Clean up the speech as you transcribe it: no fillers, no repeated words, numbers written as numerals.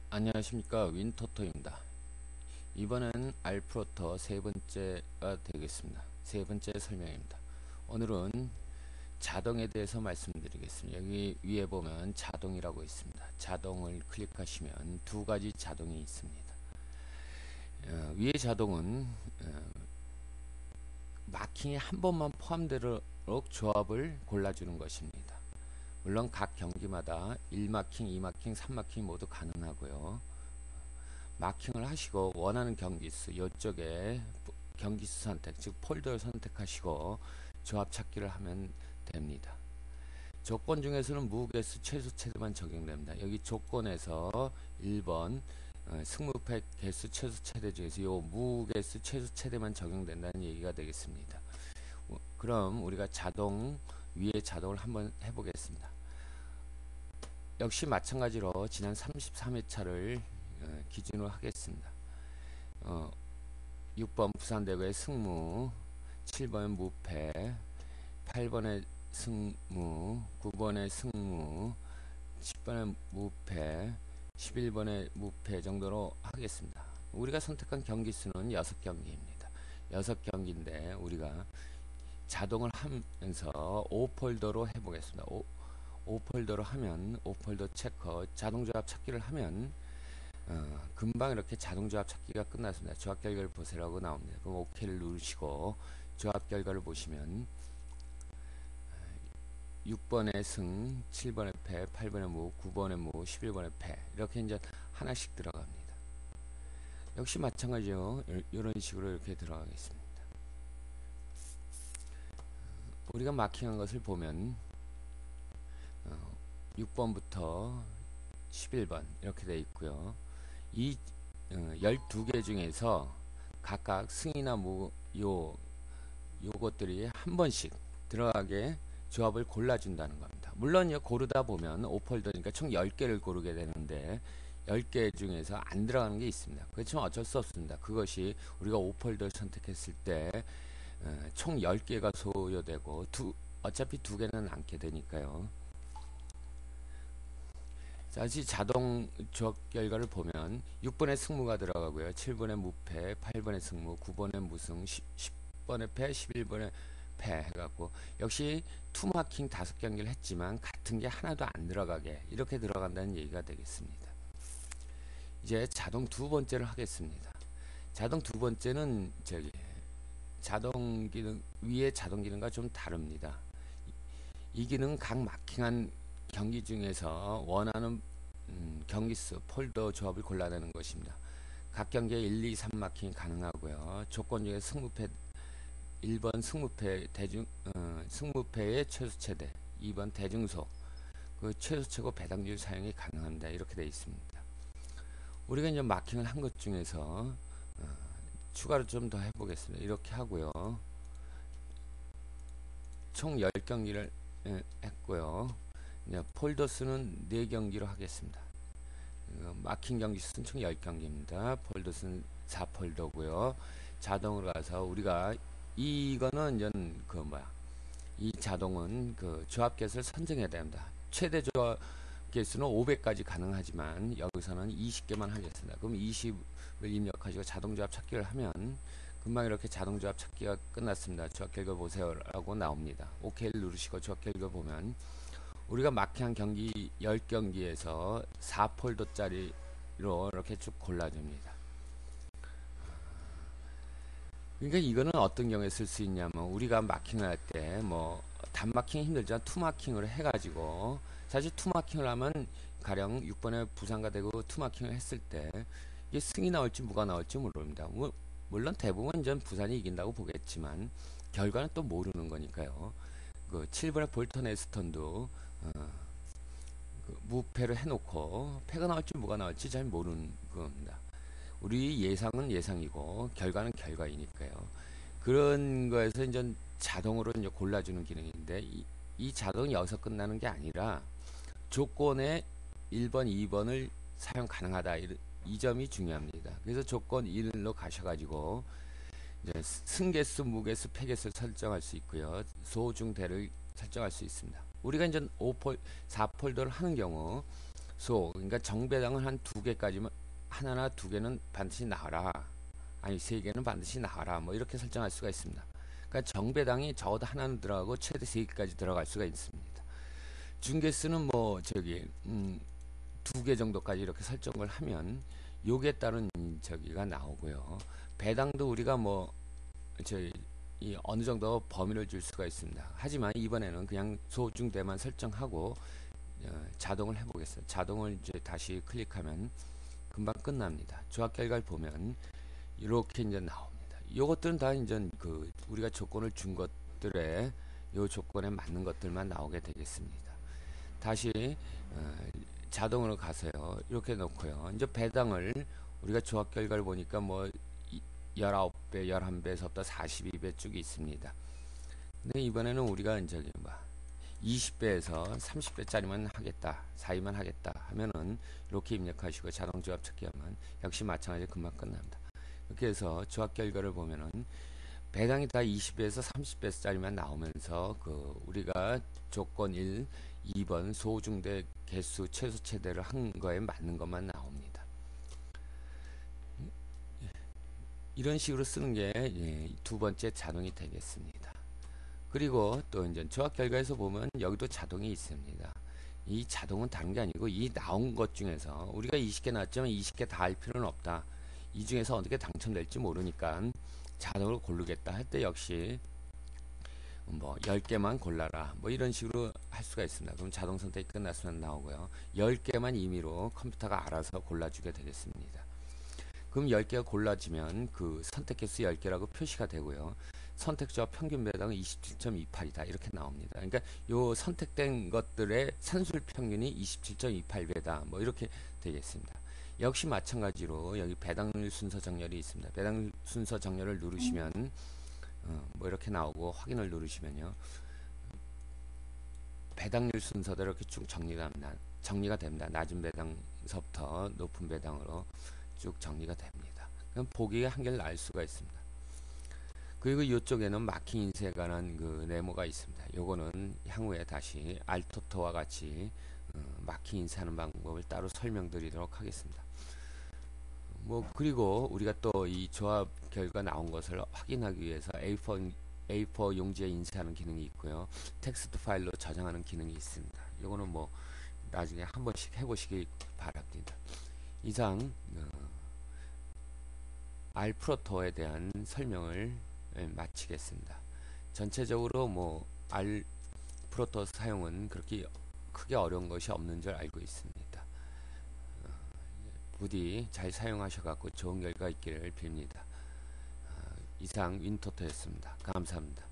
안녕하십니까, 윈터터입니다. 이번엔 알프로터 세 번째가 되겠습니다. 세 번째 설명입니다. 오늘은 자동에 대해서 말씀드리겠습니다. 여기 위에 보면 자동이라고 있습니다. 자동을 클릭하시면 두 가지 자동이 있습니다. 위에 자동은 마킹이 한 번만 포함되도록 조합을 골라주는 것입니다. 물론 각 경기마다 1마킹, 2마킹, 3마킹 모두 가능하고요. 마킹을 하시고 원하는 경기수 이쪽에 경기수 선택, 즉 폴더를 선택하시고 조합 찾기를 하면 됩니다. 조건 중에서는 무게수 최소 최대만 적용됩니다. 여기 조건에서 1번 승무팩 개수 최소 최대 중에서 요 무게수 최소 최대만 적용된다는 얘기가 되겠습니다. 그럼 우리가 자동 위에 자동을 한번 해보겠습니다. 역시 마찬가지로 지난 33회차를 기준으로 하겠습니다. 6번 부산대구의 승무, 7번의 무패, 8번의 승무, 9번의 승무, 10번의 무패, 11번의 무패 정도로 하겠습니다. 우리가 선택한 경기 수는 6경기입니다. 6경기인데 우리가 자동을 하면서 5폴더로 해보겠습니다. 5폴더로 하면 5폴더 체커 자동조합 찾기를 하면 금방 이렇게 자동조합 찾기가 끝났습니다. 조합 결과를 보세요라고 나옵니다. 그럼 OK를 누르시고 조합 결과를 보시면 6번의 승, 7번의 패, 8번의 무, 9번의 무, 11번의 패 이렇게 이제 하나씩 들어갑니다. 역시 마찬가지요. 이런 식으로 이렇게 들어가겠습니다. 우리가 마킹한 것을 보면 6번부터 11번 이렇게 되어 있고요. 이 12개 중에서 각각 승이나 요것들이 한 번씩 들어가게 조합을 골라준다는 겁니다. 물론 고르다 보면 5폴더니까 총 10개를 고르게 되는데 10개 중에서 안 들어가는 게 있습니다. 그렇지만 어쩔 수 없습니다. 그것이 우리가 5폴더를 선택했을 때 총 10개가 소요되고 어차피 2개는 남게 되니까요. 다시 자동 조합 결과를 보면 6번의 승무가 들어가고요. 7번의 무패, 8번의 승무, 9번의 무승, 10번의 패, 11번의 패 해갖고 역시 투마킹 5경기를 했지만 같은 게 하나도 안 들어가게 이렇게 들어간다는 얘기가 되겠습니다. 이제 자동 두 번째를 하겠습니다. 자동 두 번째는 자동 기능 위에 자동 기능과 좀 다릅니다. 이 기능은 각 마킹한 경기 중에서 원하는 경기수 폴더 조합을 골라내는 것입니다. 각 경기에 1, 2, 3 마킹이 가능하고요. 조건 중에 승무패 1번 승무패의 최소 최대, 2번 대중소 그 최소 최고 배당률 사용이 가능합니다. 이렇게 되어 있습니다. 우리가 이제 마킹을 한 것 중에서 추가로 좀 더 해보겠습니다. 이렇게 하고요. 총 10경기를 했고요. 폴더 수는 4경기로 하겠습니다. 마킹 경기 수는 총 10경기입니다. 폴더 수는 4폴더고요. 자동으로 가서 우리가 이거는 이제 이 자동은 그 조합 개수를 선정해야 됩니다. 최대 조합 개수는 500까지 가능하지만 여기서는 20개만 하겠습니다. 그럼 20을 입력하시고 자동 조합 찾기를 하면 금방 이렇게 자동 조합 찾기가 끝났습니다. 조합 결과 보세요 라고 나옵니다. OK를 누르시고 조합 결과 보면 우리가 마킹한 경기 10경기에서 4폴더짜리로 이렇게 쭉 골라줍니다. 그러니까 이거는 어떤 경우에 쓸 수 있냐면 우리가 마킹을 할 때 단마킹이 힘들지만 투마킹을 해가지고 사실 투마킹을 하면 가령 6번에 부산과 대구 투마킹을 했을 때 이게 승이 나올지 무가 나올지 모릅니다. 물론 대부분 전 부산이 이긴다고 보겠지만 결과는 또 모르는 거니까요. 그 7번의 볼턴 에스턴도 무패를 해놓고 패가 나올지 무가 나올지 잘 모르는 겁니다. 우리 예상은 예상이고 결과는 결과이니까요. 그런 거에서 이제 자동으로 이제 골라주는 기능인데 이 자동이 여기서 끝나는 게 아니라 조건에 1번, 2번을 사용 가능하다 이 점이 중요합니다. 그래서 조건 1로 가셔가지고 이제 승개수, 무개수, 패개수를 설정할 수 있고요. 소중대를 설정할 수 있습니다. 우리가 이제 4폴더를 하는 경우 그러니까 정배당을 한 두 개까지만, 하나나 두 개는 반드시 나와라. 아니, 세 개는 반드시 나와라. 뭐 이렇게 설정할 수가 있습니다. 그러니까 정배당이 적어도 하나는 들어가고 최대 세 개까지 들어갈 수가 있습니다. 중개수는 뭐 두 개 정도까지 이렇게 설정을 하면 요게 따른 저기가 나오고요. 배당도 우리가 뭐 저희 이 어느 정도 범위를 줄 수가 있습니다. 하지만 이번에는 그냥 소중대만 설정하고 자동을 해보겠어요. 자동을 이제 다시 클릭하면 금방 끝납니다. 조합 결과를 보면 이렇게 이제 나옵니다. 요것들은 다 이제 그 우리가 조건을 준 것들에 요 조건에 맞는 것들만 나오게 되겠습니다. 다시 자동으로 가서요. 이렇게 놓고요. 이제 배당을 우리가 조합 결과를 보니까 뭐 19배, 11배에서부터 42배 쭉이 있습니다. 근데 이번에는 우리가 이제 뭐 20배에서 30배짜리만 하겠다, 4위만 하겠다 하면은 이렇게 입력하시고 자동 조합 찾기 하면 역시 마찬가지로 금방 끝납니다. 이렇게 해서 조합 결과를 보면은 배당이 다 20배에서 30배짜리만 나오면서 그 우리가 조건 1, 2번 소중대 개수 최소 최대를 한 거에 맞는 것만 나옵니다. 이런 식으로 쓰는 게 두 번째 자동이 되겠습니다. 그리고 또 이제 조합 결과에서 보면 여기도 자동이 있습니다. 이 자동은 다른 게 아니고 이 나온 것 중에서 우리가 20개 나왔지만 20개 다 할 필요는 없다. 이 중에서 어떻게 당첨될지 모르니까 자동으로 고르겠다 할 때 역시 뭐 10개만 골라라 뭐 이런 식으로 할 수가 있습니다. 그럼 자동 선택이 끝났으면 나오고요. 10개만 임의로 컴퓨터가 알아서 골라주게 되겠습니다. 그럼 10개가 골라지면 그 선택 개수 10개라고 표시가 되고요. 선택조합 평균 배당은 27.28이다 이렇게 나옵니다. 그러니까 요 선택된 것들의 산술 평균이 27.28배다 뭐 이렇게 되겠습니다. 역시 마찬가지로 여기 배당률 순서 정렬이 있습니다. 배당 순서 정렬을 누르시면 뭐 이렇게 나오고 확인을 누르시면요. 배당률 순서대로 이렇게 쭉 정리가 됩니다. 낮은 배당서부터 높은 배당으로 쭉 정리가 됩니다. 그럼 보기에 한결 나을 수가 있습니다. 그리고 이쪽에는 마킹 인쇄에 관한 그 네모가 있습니다. 요거는 향후에 다시 알토토와 같이 마킹 인쇄하는 방법을 따로 설명드리도록 하겠습니다. 뭐 그리고 우리가 또 이 조합 결과 나온 것을 확인하기 위해서 A4 용지에 인쇄하는 기능이 있고요. 텍스트 파일로 저장하는 기능이 있습니다. 요거는 뭐 나중에 한 번씩 해보시기 바랍니다. 이상 알프로토에 대한 설명을 마치겠습니다. 전체적으로 뭐 알프로토 사용은 그렇게 크게 어려운 것이 없는 줄 알고 있습니다. 부디 잘 사용하셔갖고 좋은 결과 있기를 빕니다. 이상 윈토토였습니다. 감사합니다.